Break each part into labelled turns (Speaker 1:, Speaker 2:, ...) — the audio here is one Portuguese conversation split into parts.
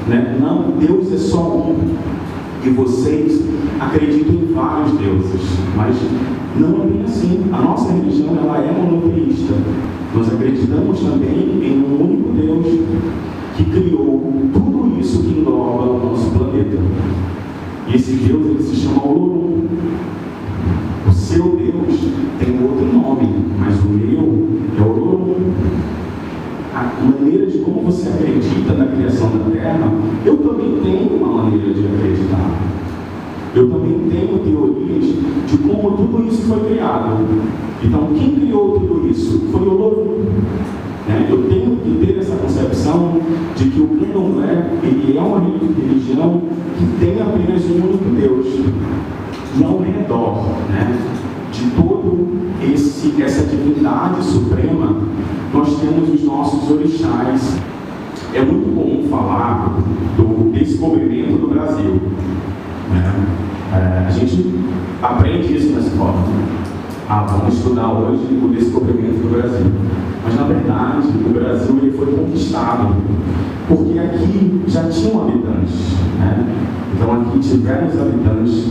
Speaker 1: né? Não, Deus é só um. E vocês acreditam em vários deuses, mas não é bem assim. A nossa religião, ela é monoteísta. Nós acreditamos também em um único Deus que criou tudo isso que engloba o nosso planeta. E esse Deus, ele se chama Olorum. O seu Deus tem outro nome, mas o meu é Olorum. A maneira de como você acredita na criação da Terra, eu também tenho uma maneira de acreditar. Eu também tenho teorias de como tudo isso foi criado. Então, quem criou tudo isso foi o Olorum. Né? Eu tenho que ter essa concepção de que o Candomblé, ele é uma religião que tem apenas um único Deus. E ao redor, né, de todo essa divindade suprema, nós temos os nossos orixás. É muito comum falar do descobrimento do Brasil. Né? A gente aprende isso na escola. Vamos estudar hoje o descobrimento do Brasil. Mas, na verdade, o Brasil ele foi conquistado porque aqui já tinham habitantes. Né? Então, aqui tiveram os habitantes,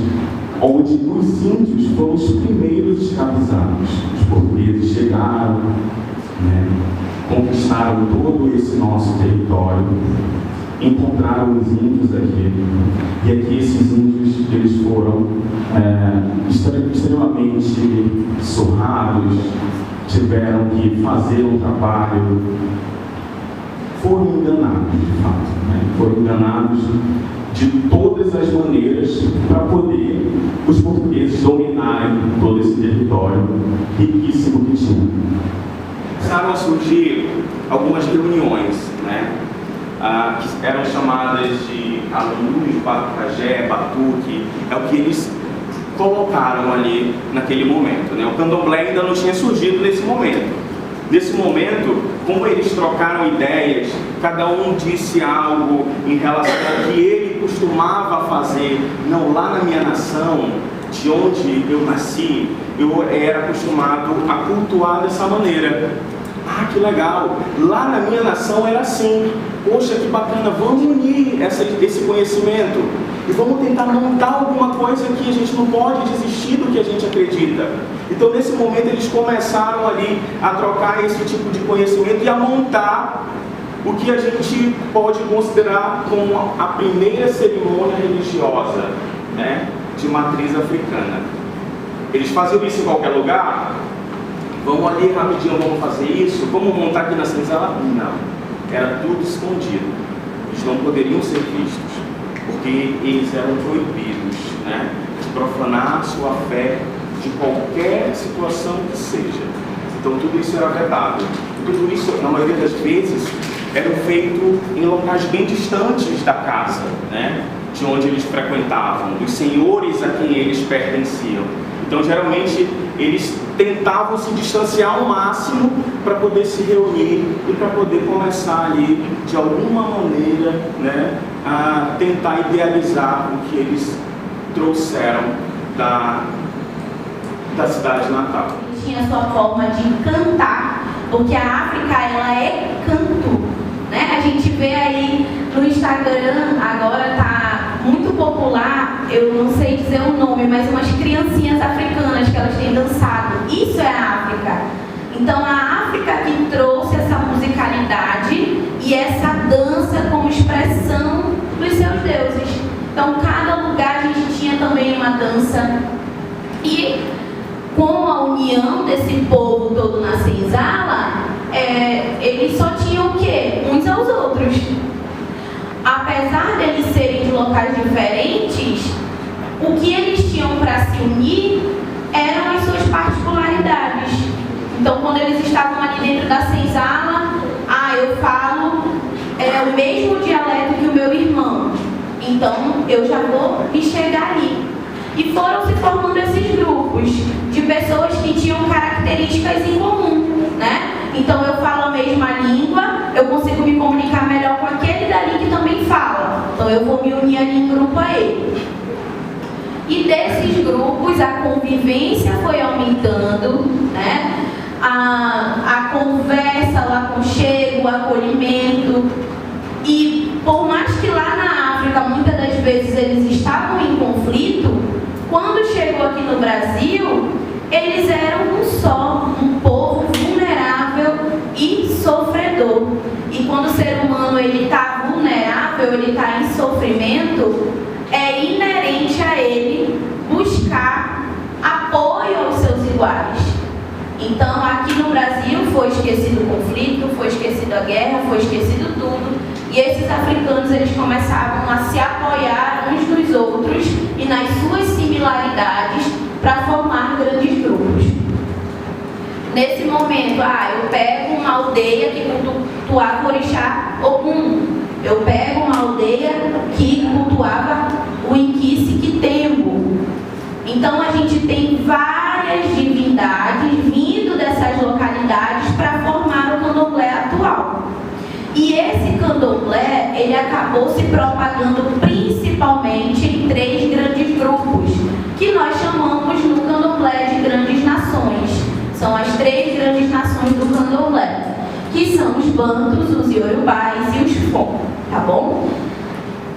Speaker 1: onde os índios foram os primeiros escravizados. Os portugueses chegaram, né? Conquistaram todo esse nosso território, encontraram os índios aqui, e aqui esses índios eles foram extremamente surrados, tiveram que fazer um trabalho, foram enganados de fato, né? Foram enganados de todas as maneiras para poder os portugueses dominarem todo esse território riquíssimo que tinham.
Speaker 2: Começaram a surgir algumas reuniões, né? Que eram chamadas de alunos, batucajé, batuque, é o que eles colocaram ali naquele momento, né? O candomblé ainda não tinha surgido nesse momento. Nesse momento, como eles trocaram ideias, cada um disse algo em relação ao que ele costumava fazer. Não, lá na minha nação, de onde eu nasci, eu era acostumado a cultuar dessa maneira. Que legal! Lá na minha nação era assim. Poxa, que bacana! Vamos unir esse conhecimento e vamos tentar montar alguma coisa que a gente não pode desistir do que a gente acredita. Então, nesse momento, eles começaram ali a trocar esse tipo de conhecimento e a montar o que a gente pode considerar como a primeira cerimônia religiosa, né, de matriz africana. Eles faziam isso em qualquer lugar? Vamos ali rapidinho, vamos fazer isso? Vamos montar aqui na senzala? Não. Era tudo escondido. Eles não poderiam ser vistos, porque eles eram proibidos, né, de profanar sua fé de qualquer situação que seja. Então tudo isso era vedado. Tudo isso, na maioria das vezes, era feito em locais bem distantes da casa, né, de onde eles frequentavam, dos senhores a quem eles pertenciam. Então, geralmente, eles tentavam se distanciar ao máximo para poder se reunir e para poder começar ali, de alguma maneira, né, a tentar idealizar o que eles trouxeram da cidade natal.
Speaker 3: Tinha sua forma de cantar, porque a África, ela é canto, né? A gente vê aí no Instagram, agora tá muito popular, eu não sei dizer o nome, mas umas criancinhas africanas que elas têm dançado. Isso é a África. Então a África que trouxe essa musicalidade e essa dança como expressão dos seus deuses. Então cada lugar a gente tinha também uma dança. E com a união desse povo todo na senzala, eles só tinham o quê? Uns aos outros. Apesar deles serem de locais diferentes, o que eles tinham para se unir eram as suas particularidades. Então, quando eles estavam ali dentro da senzala, eu falo o mesmo dialeto que o meu irmão, então eu já vou me chegar ali. E foram se formando esses grupos de pessoas que tinham características em comum, né? Então eu falo a mesma língua, eu consigo me comunicar melhor com aquele dali que também fala. Então eu vou me unir ali em grupo a ele. E desses grupos a convivência foi aumentando, né? A conversa, o aconchego, o acolhimento. E por mais que lá chegou aqui no Brasil, eles eram um só, um povo vulnerável e sofredor. E quando o ser humano está vulnerável, ele está em sofrimento, é inerente a ele buscar apoio aos seus iguais. Então, aqui no Brasil foi esquecido o conflito, foi esquecido a guerra, foi esquecido tudo. E esses africanos, eles começavam a se apoiar uns nos outros e nas suas similaridades para formar grandes grupos. Nesse momento, eu pego uma aldeia que cultuava o orixá Ogum. Eu pego uma aldeia que cultuava o Inquisiquitembo. Então, a gente tem várias divindades vindo dessas localidades para formar o candomblé atual. E esse candomblé, ele acabou se propagando principalmente em 3 grandes grupos, que nós chamamos no candomblé de grandes nações. São as 3 grandes nações do candomblé, que são os bantus, os iorubás e os fon, tá bom?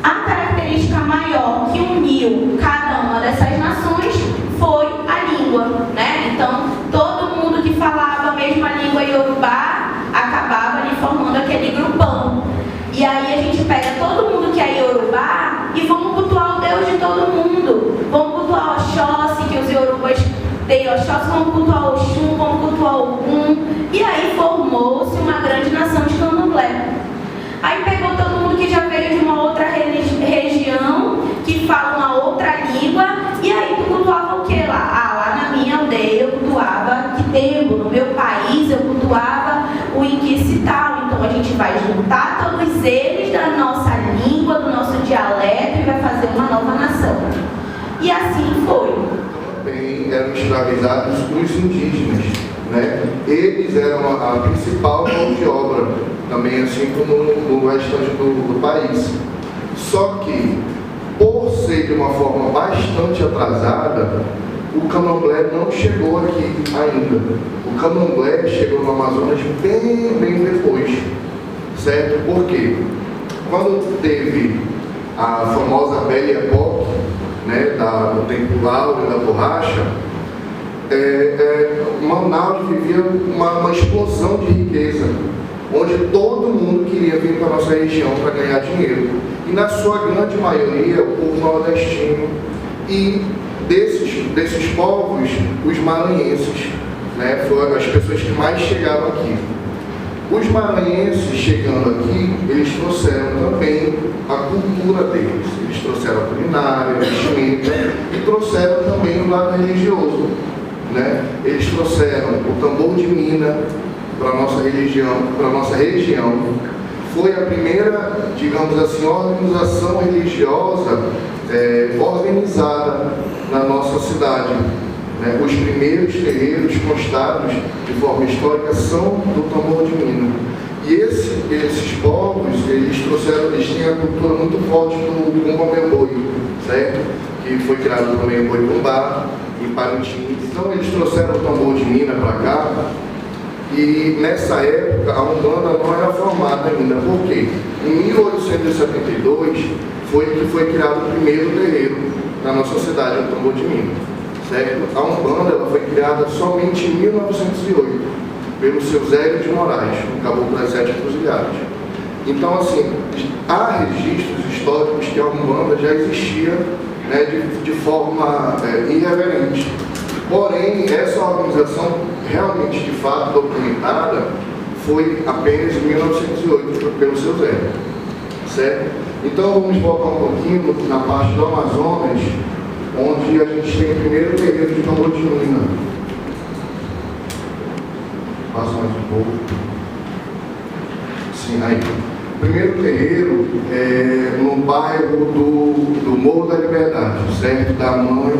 Speaker 3: A característica maior que uniu cada uma dessas nações foi a língua, né? Então, todo mundo que falava a mesma língua iorubá acabava ali formando aquele grupão. E aí a gente pega todo mundo que é iorubá e vamos cultuar o Deus de todo mundo. Vamos cultuar Oxóssi, que os iorubas têm Oxóssi, vamos cultuar Oxum, vamos cultuar Ogum. E aí formou-se uma grande nação de candomblé. Aí pegou todo mundo que já veio de uma outra região, que fala uma outra língua, e aí tu cultuava o que lá? Lá na minha aldeia eu cultuava Quitembo, no meu país eu cultuava o Inquisital. Então a gente vai juntar todos eles da nossa língua, do nosso dialeto e vai fazer uma nova nação. E assim foi.
Speaker 4: Também eram escravizados os indígenas, né? Eles eram a principal mão de obra, também assim como no restante do país. Só que, por ser de uma forma bastante atrasada, o candomblé não chegou aqui ainda. O candomblé chegou no Amazonas bem depois, certo? Por quê? Quando teve a famosa Belle Époque, né, do tempo áureo da borracha, Manaus vivia uma explosão de riqueza, onde todo mundo queria vir para a nossa região para ganhar dinheiro. E na sua grande maioria, o povo nordestino. E desses povos, os maranhenses, né, foram as pessoas que mais chegaram aqui. Os maranhenses chegando aqui, eles trouxeram também a cultura deles. Eles trouxeram a culinária, a vestimenta e trouxeram também o lado religioso, né? Eles trouxeram o tambor de mina para a nossa região. Foi a primeira, digamos assim, organização religiosa organizada na nossa cidade. Né? Os primeiros terreiros constados de forma histórica são do tambor de mina. E esses povos, eles têm a cultura muito forte do Bumbá-Meu-Boi, certo? Que foi criado também o Boi Bumbá, em Parintins. Então eles trouxeram o tambor de mina para cá. E nessa época a Umbanda não era formada ainda. Por quê? Em 1872 foi que foi criado o primeiro terreiro na nossa cidade, o tambor de mina, certo? A Umbanda ela foi criada somente em 1908 pelo seu Zélio de Moraes, o caboclo das 7 encruzilhadas. Então, assim, há registros históricos que a Umbanda já existia, né, de forma irreverente. Porém, essa organização realmente, de fato, documentada foi apenas em 1908 pelo seu Zélio, certo? Então, vamos voltar um pouquinho na parte do Amazonas, onde a gente tem o primeiro terreiro de tambor de mina. Passa mais um pouco. Sim, aí. O primeiro terreiro é no bairro do Morro da Liberdade, certo? Da mãe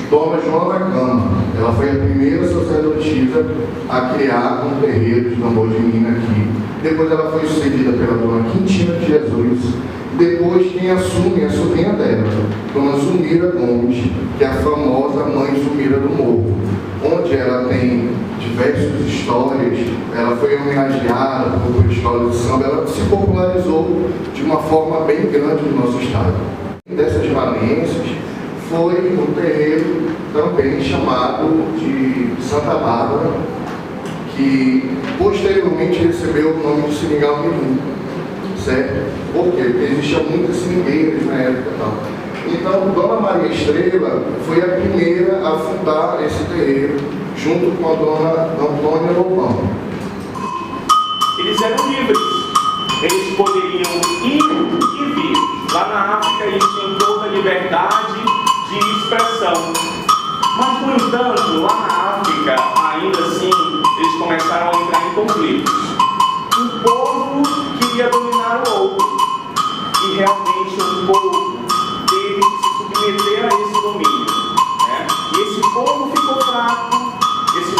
Speaker 4: Dona Joana Gama. Ela foi a primeira sacerdotisa a criar um terreiro de tambor de mina aqui. Depois ela foi sucedida pela Dona Quintina de Jesus. Depois quem assume é a sobrinha dela, Dona Zumira Gomes, que é a famosa mãe Zumira do Morro, onde ela tem diversas histórias. Ela foi homenageada por escola de samba, ela se popularizou de uma forma bem grande no nosso estado. Dessas maranhenses foi um terreiro também chamado de Santa Bárbara, que posteriormente recebeu o nome de Seringal Mirim, certo? Por quê? Porque existiam muitas seringueiras na época. Então, Dona Maria Estrela foi a primeira a fundar esse terreiro, junto com a Dona Antônia Lobão.
Speaker 2: Eles eram livres, eles poderiam ir e vir. Lá na África eles tinham toda a liberdade de expressão. Mas, no entanto, lá na África, ainda assim, eles começaram a entrar em conflitos. Um povo queria dominar o outro. E realmente um povo teve que se submeter a esse domínio. Né? E esse povo ficou fraco, esse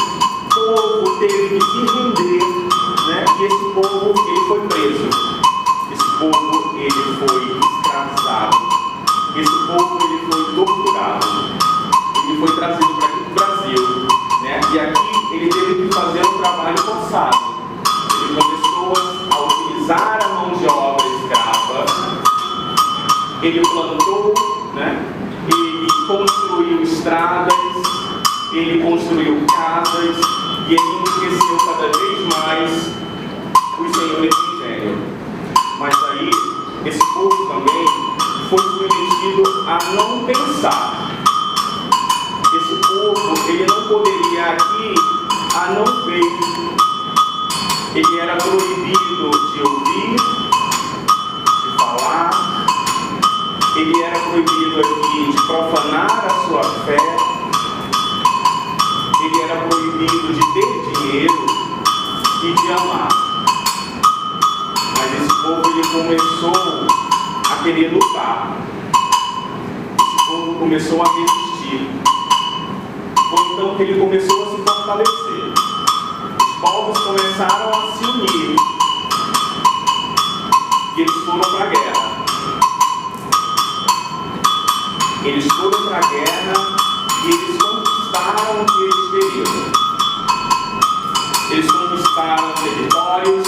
Speaker 2: povo teve que se render, né? E esse povo ele foi preso. Esse povo ele foi escravizado. Esse povo ele foi torturado. Ele foi trazido para aqui para o Brasil, né? E aqui ele teve que fazer um trabalho forçado. Ele começou a utilizar a mão de obra escrava. Ele plantou, né? Ele construiu estradas, ele construiu casas e ele enriqueceu cada vez mais os senhores de engenho. Mas aí, esse povo também foi submetido a não pensar. Esse povo, ele não poderia aqui a não ver. Ele era proibido de ouvir, de falar. Ele era proibido aqui de profanar a sua fé. Ele era proibido de ter dinheiro e de amar. Mas esse povo, ele começou a querer lutar. Esse povo começou a resistir. Foi então que ele começou a se fortalecer. Os povos começaram a se unir. E eles foram para a guerra. Eles foram para a guerra e eles conquistaram o que eles queriam. Eles conquistaram territórios.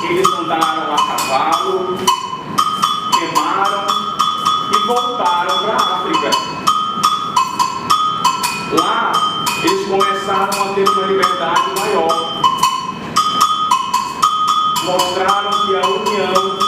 Speaker 2: Eles andaram a cavalo, remaram e voltaram para a África. Lá, eles começaram a ter uma liberdade maior. Mostraram que a união